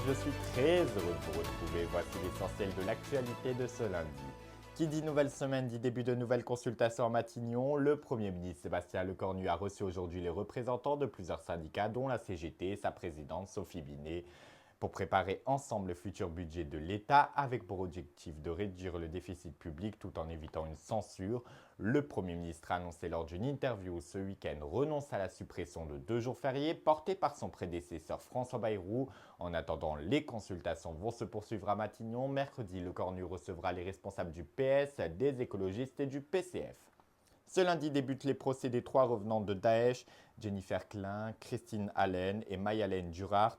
je suis très heureux de vous retrouver. Voici l'essentiel de l'actualité de ce lundi. Qui dit nouvelle semaine dit début de nouvelles consultations à Matignon. Le Premier ministre Sébastien Lecornu a reçu aujourd'hui les représentants de plusieurs syndicats, dont la CGT et sa présidente Sophie Binet, pour préparer ensemble le futur budget de l'État avec pour objectif de réduire le déficit public tout en évitant une censure. Le Premier ministre a annoncé lors d'une interview ce week-end renonce à la suppression de 2 jours fériés portés par son prédécesseur François Bayrou. En attendant, les consultations vont se poursuivre à Matignon. Mercredi, Lecornu recevra les responsables du PS, des écologistes et du PCF. Ce lundi débutent les procès des 3 revenantes de Daesh, Jennifer Klein, Christine Allen et Mayalène Durart.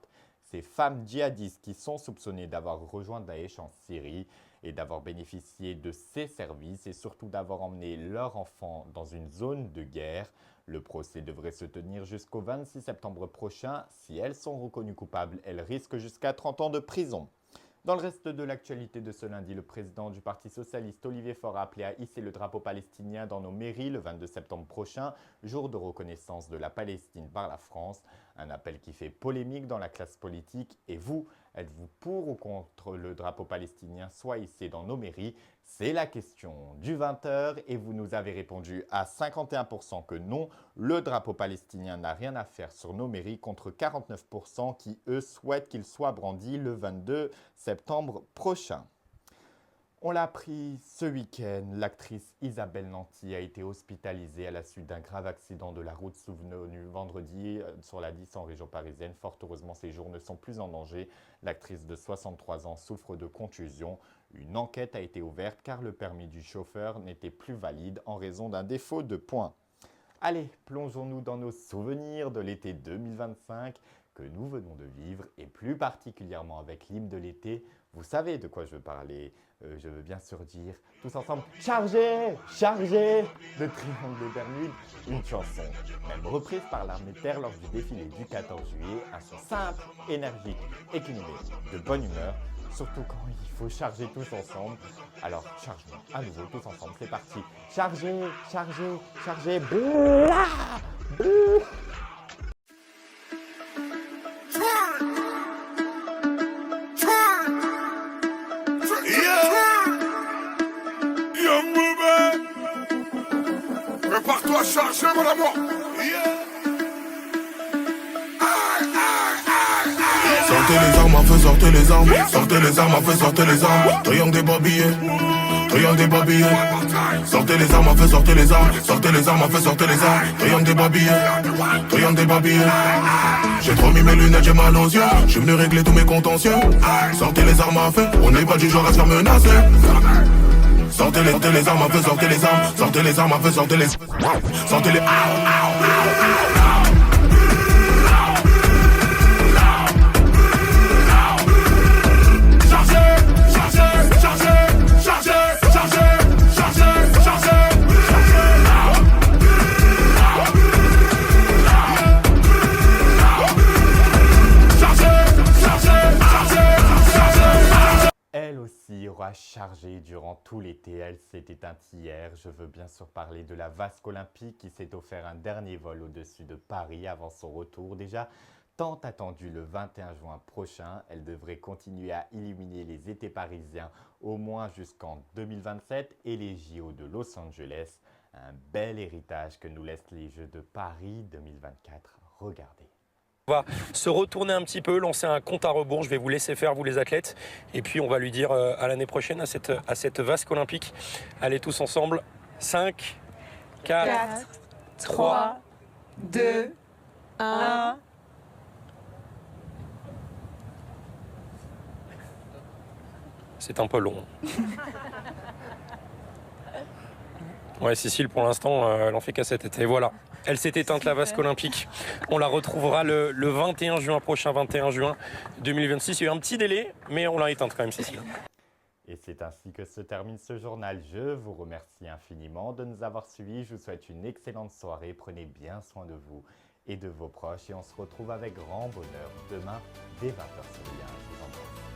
Ces femmes djihadistes qui sont soupçonnées d'avoir rejoint Daesh en Syrie et d'avoir bénéficié de ses services et surtout d'avoir emmené leur enfant dans une zone de guerre. Le procès devrait se tenir jusqu'au 26 septembre prochain. Si elles sont reconnues coupables, elles risquent jusqu'à 30 ans de prison. Dans le reste de l'actualité de ce lundi, le président du Parti socialiste Olivier Faure a appelé à hisser le drapeau palestinien dans nos mairies le 22 septembre prochain, jour de reconnaissance de la Palestine par la France. Un appel qui fait polémique dans la classe politique. Et vous, êtes-vous pour ou contre le drapeau palestinien soit hissé dans nos mairies? C'est la question du 20h et vous nous avez répondu à 51% que non, le drapeau palestinien n'a rien à faire sur nos mairies contre 49% qui, eux, souhaitent qu'il soit brandi le 22 septembre prochain. On l'a appris ce week-end, l'actrice Isabelle Nanty a été hospitalisée à la suite d'un grave accident de la route survenu vendredi sur la 10 en région parisienne. Fort heureusement, ses jours ne sont plus en danger. L'actrice de 63 ans souffre de contusion. Une enquête a été ouverte car le permis du chauffeur n'était plus valide en raison d'un défaut de points. Allez, plongeons-nous dans nos souvenirs de l'été 2025 que nous venons de vivre et plus particulièrement avec l'hymne de l'été. Vous savez de quoi je veux parler. Je veux bien sûr dire tous ensemble « Chargez, chargez » de Triangle des Bermudes, une chanson même reprise par l'armée de terre lors du défilé du 14 juillet, un son simple, énergique et qui nous met de bonne humeur, surtout quand il faut charger tous ensemble. Alors chargeons à nouveau tous ensemble, c'est parti. Chargez, chargez, chargez, blah, blah. Prépare-toi à charger, mon amour. Sortez les armes à feu, sortez les armes. Sortez les armes à feu, sortez les armes. Triangle des babillés, triangle des babillés. Sortez les armes à feu, sortez les armes. Sortez les armes à feu, sortez les armes. Triangle des babillés, triangle des babillés. J'ai trop mis mes lunettes, j'ai mal aux yeux. Je suis venu régler tous mes contentieux. Sortez les armes à feu, on n'est pas du genre à se faire menacer. Sortez les armes à feu, sortez les armes. Sortez les armes à feu, sortez les. Sortez les. Elle aussi aura chargé durant tout l'été. Elle s'est éteinte hier. Je veux bien sûr parler de la Vasque olympique qui s'est offert un dernier vol au-dessus de Paris avant son retour. Déjà tant attendue le 21 juin prochain, elle devrait continuer à illuminer les étés parisiens au moins jusqu'en 2027 et les JO de Los Angeles. Un bel héritage que nous laissent les Jeux de Paris 2024. Regardez. On va se retourner un petit peu, lancer un compte à rebours. Je vais vous laisser faire, vous les athlètes. Et puis on va lui dire à l'année prochaine, à cette Vasque olympique. Allez tous ensemble. 5, 4, 3, 2, 1. C'est un peu long. Ouais, Cécile, pour l'instant, elle en fait qu'à cet été. Voilà. Elle s'est éteinte, la Vasque olympique. On la retrouvera le 21 juin prochain, 21 juin 2026. Il y a eu un petit délai, mais on l'a éteinte quand même, Cécile. Et c'est ainsi que se termine ce journal. Je vous remercie infiniment de nous avoir suivis. Je vous souhaite une excellente soirée. Prenez bien soin de vous et de vos proches. Et on se retrouve avec grand bonheur demain dès 20h sur Lien. Je vous embrasse.